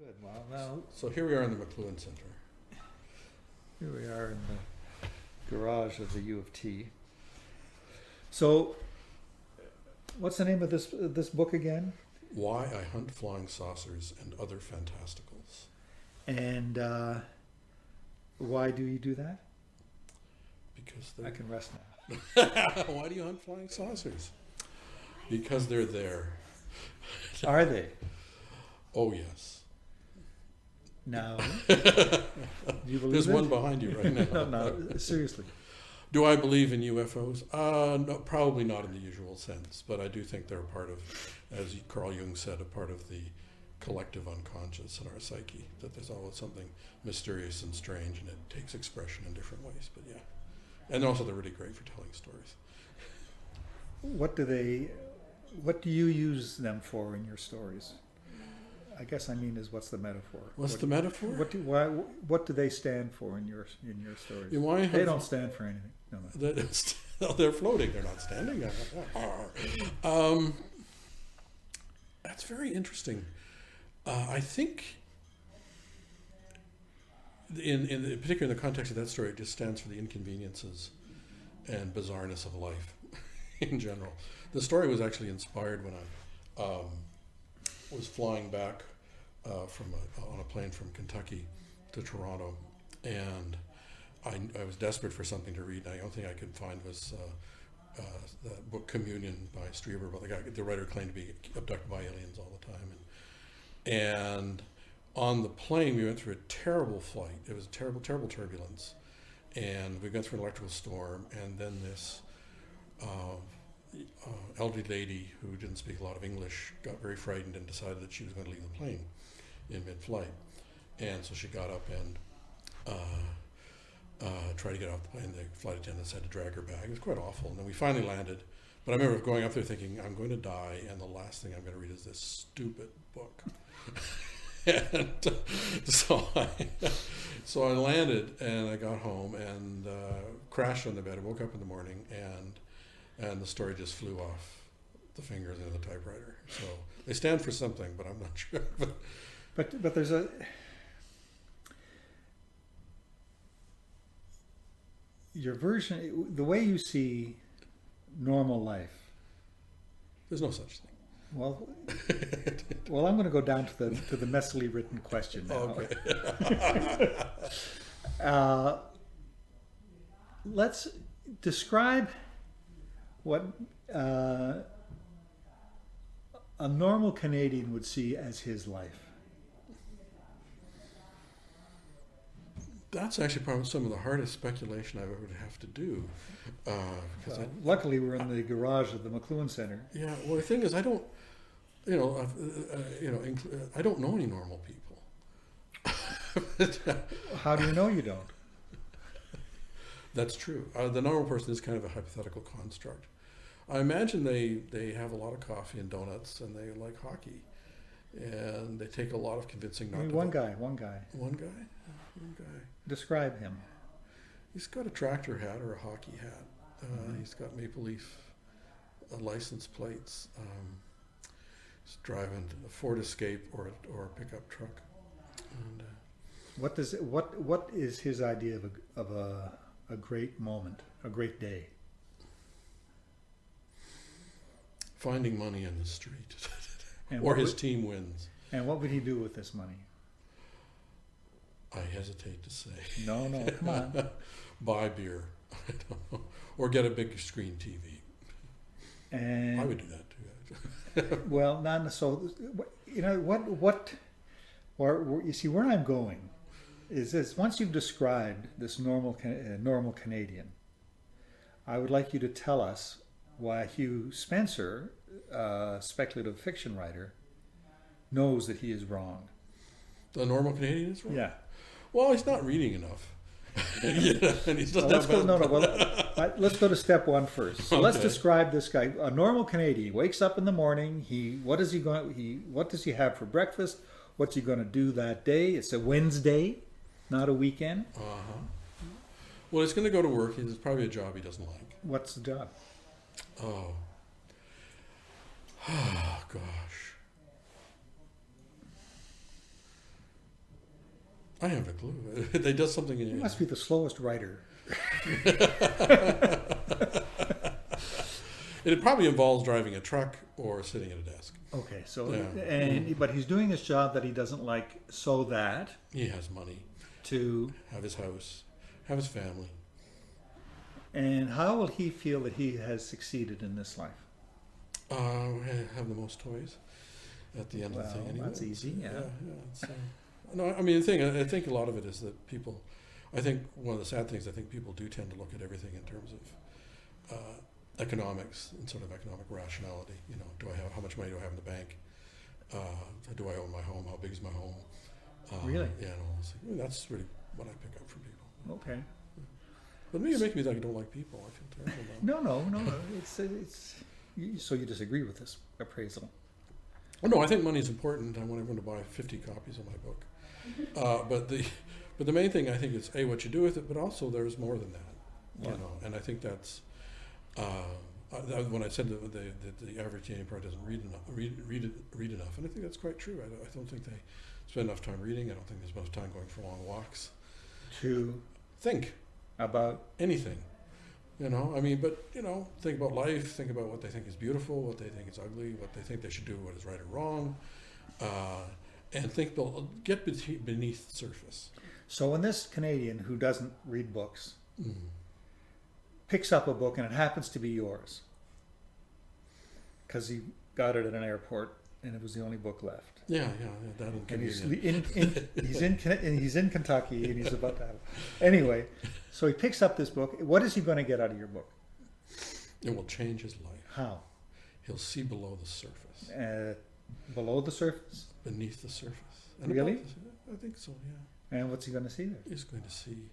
Good. Well, now So here we are in the McLuhan Center. here we are in the garage of the U of T. So, what's the name of this book again? Why I Hunt Flying Saucers and Other Fantasticals. And why do you do that? Because I they're... can rest now. Why do you hunt flying saucers? Because they're there. Are they? Oh, yes. No. Do you believe There's it? one behind you right now. No, seriously. Do I believe in UFOs? No, probably not in the usual sense, but I do think they're a part of, as Carl Jung said, a part of the collective unconscious in our psyche, that there's always something mysterious and strange, and it takes expression in different ways, but yeah. And also they're really great for telling stories. What do you use them for in your stories? I guess what's the metaphor? What's the metaphor? What do they stand for in your stories? They don't stand for anything. No. They're floating. They're not standing. That's very interesting. I think, particularly in the context of that story, it just stands for the inconveniences and bizarreness of life in general. The story was actually inspired when I was flying back on a plane from Kentucky to Toronto, and I was desperate for something to read, and the only thing I could find was the book Communion by Strieber, about the writer claimed to be abducted by aliens all the time. And on the plane, we went through a terrible flight. It was terrible turbulence, and we went through an electrical storm, and then this elderly lady who didn't speak a lot of English got very frightened and decided that she was going to leave the plane in mid-flight. And so she got up and tried to get off the plane. The flight attendants had to drag her back. It was quite awful. And then we finally landed. But I remember going up there thinking, I'm going to die, and the last thing I'm going to read is this stupid book. And so I landed, and I got home and crashed on the bed. I woke up in the morning, and the story just flew off the fingers into the typewriter. So they stand for something, but I'm not sure. But there's your version, the way you see normal life. There's no such thing. Well, I'm going to go down to the messily written question now. Okay. Let's describe what a normal Canadian would see as his life. That's actually probably some of the hardest speculation I would have to do. Luckily, we're in the garage of the McLuhan Center. Yeah. Well, the thing is, I don't know any normal people. How do you know you don't? That's true. The normal person is kind of a hypothetical construct. I imagine they have a lot of coffee and donuts, and they like hockey, and they take a lot of convincing not to. One guy. One guy. Describe him. He's got a tractor hat or a hockey hat. He's got Maple Leaf license plates. He's driving a Ford Escape or a pickup truck. And, what is his idea of a great moment, a great day? Finding money in the street, and his team wins. And what would he do with this money? I hesitate to say. No, come on. Buy beer, or get a big screen TV. And I would do that too. Well, not so. You know what? Or you see where I'm going is this. Once you've described this normal Canadian, I would like you to tell us why Hugh Spencer, speculative fiction writer, knows that he is wrong. The normal Canadian is wrong? Yeah. Well, he's not reading enough. And he's just let's go to step one first. So let's describe this guy. A normal Canadian. He wakes up in the morning. What does he have for breakfast? What's he going to do that day? It's a Wednesday, not a weekend. Well, he's going to go to work. It's probably a job he doesn't like. What's the job? Oh gosh. I have a clue. They does something in He must be the slowest writer. It probably involves driving a truck or sitting at a desk. Okay, so Yeah. but he's doing this job that he doesn't like, so that He has money, to. have his house, have his family. And how will he feel that he has succeeded in this life? Have the most toys at the end of the thing. Anyway. That's easy. Yeah. It's, no, I mean, I think a lot of it is that people. I think one of the sad things. I think people do tend to look at everything in terms of economics and sort of economic rationality. You know, how much money do I have in the bank? Do I own my home? How big is my home? Really? Yeah, and all those things. I mean, that's really what I pick up from people. Okay. But maybe it makes me think I don't like people. I feel terrible now. No. It's. So you disagree with this appraisal? Oh no, I think money is important. I want everyone to buy 50 copies of my book. But the main thing I think is what you do with it, but also there's more than that. Wow. You know, and I think that's when I said that the average Canadian part doesn't read enough, and I think that's quite true. I don't think they spend enough time reading. I don't think there's enough time going for long walks. To Think about anything. You know, I mean, but, you know, think about life, think about what they think is beautiful, what they think is ugly, what they think they should do, what is right or wrong, and get beneath the surface. So when this Canadian who doesn't read books Mm. picks up a book and it happens to be yours, because he got it at an airport and it was the only book left. Yeah, that And he's inconvenient. he's in Kentucky and he's about to have. Anyway, so he picks up this book. What is he going to get out of your book? It will change his life. How? He'll see below the surface. Below the surface? Beneath the surface. Really? I think so, yeah. And what's he going to see there? He's going to see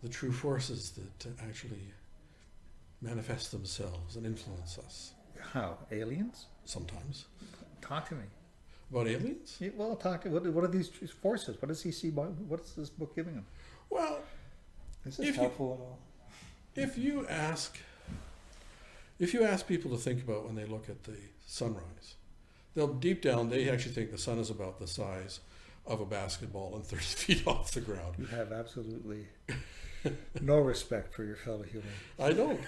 the true forces that actually manifest themselves and influence us. How? Aliens? Sometimes. Talk to me. About aliens? Yeah, well, talk. What are these forces? What does he see? What is this book giving him? Well, Is this helpful at all? if you ask people to think about when they look at the sunrise, they'll deep down they actually think the sun is about the size of a basketball and 30 feet off the ground. You have absolutely no respect for your fellow human. I don't.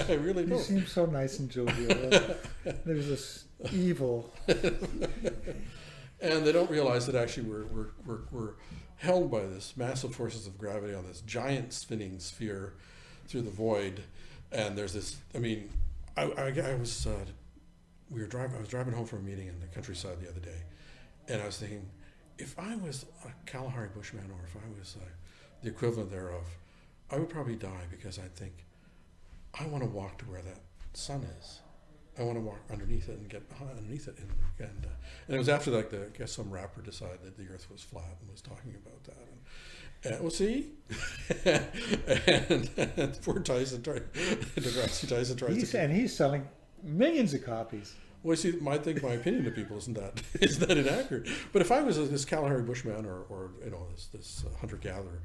I really You don't. seem so nice and jovial. There's this evil. And they don't realize that actually we're held by this massive forces of gravity on this giant spinning sphere through the void. And there's this. I mean, I was driving home from a meeting in the countryside the other day, and I was thinking, if I was a Kalahari Bushman, or if I was the equivalent thereof, I would probably die because I'd think, I want to walk to where that sun is. I want to walk underneath it and get underneath it. And it was after I guess some rapper decided that the Earth was flat and was talking about that. And well, see, and poor Tyson tries to. He's selling millions of copies. Well, see, my opinion to people isn't that inaccurate. But if I was this Kalahari Bushman or this hunter gatherer,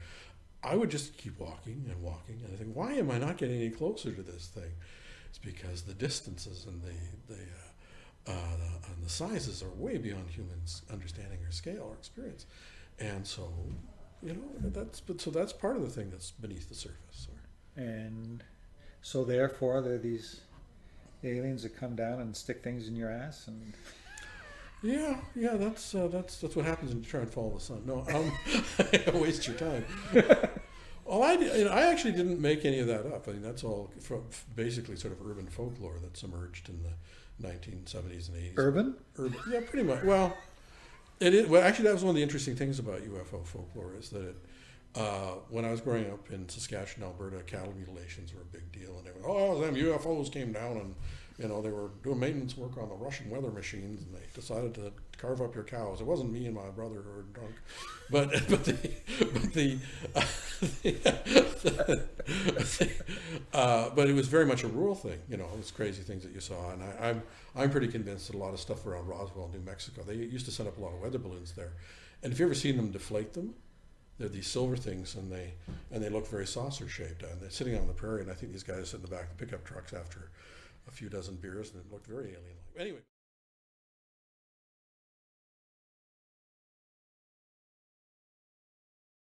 I would just keep walking and walking, and I think, why am I not getting any closer to this thing? It's because the distances and the sizes are way beyond humans' understanding or scale or experience, and so that's part of the thing that's beneath the surface. And so therefore there are these aliens that come down and stick things in your ass and. Yeah, that's what happens when you try and follow the sun. No, waste your time. Well, I actually didn't make any of that up. I mean, that's all from basically sort of urban folklore that's emerged in the 1970s and 80s. Urban, yeah, pretty much. Well, it is. Well, actually, that was one of the interesting things about UFO folklore is that when I was growing up in Saskatchewan, Alberta, cattle mutilations were a big deal, and them UFOs came down and. They were doing maintenance work on the Russian weather machines, and they decided to carve up your cows. It wasn't me and my brother who were drunk, but it was very much a rural thing. It was crazy things that you saw, and I'm pretty convinced that a lot of stuff around Roswell, New Mexico, they used to send up a lot of weather balloons there, and if you ever seen them deflate them, they're these silver things, and they look very saucer shaped, and they're sitting on the prairie, and I think these guys sit in the back of the pickup trucks after a few dozen beers, and it looked very alien-like. Anyway.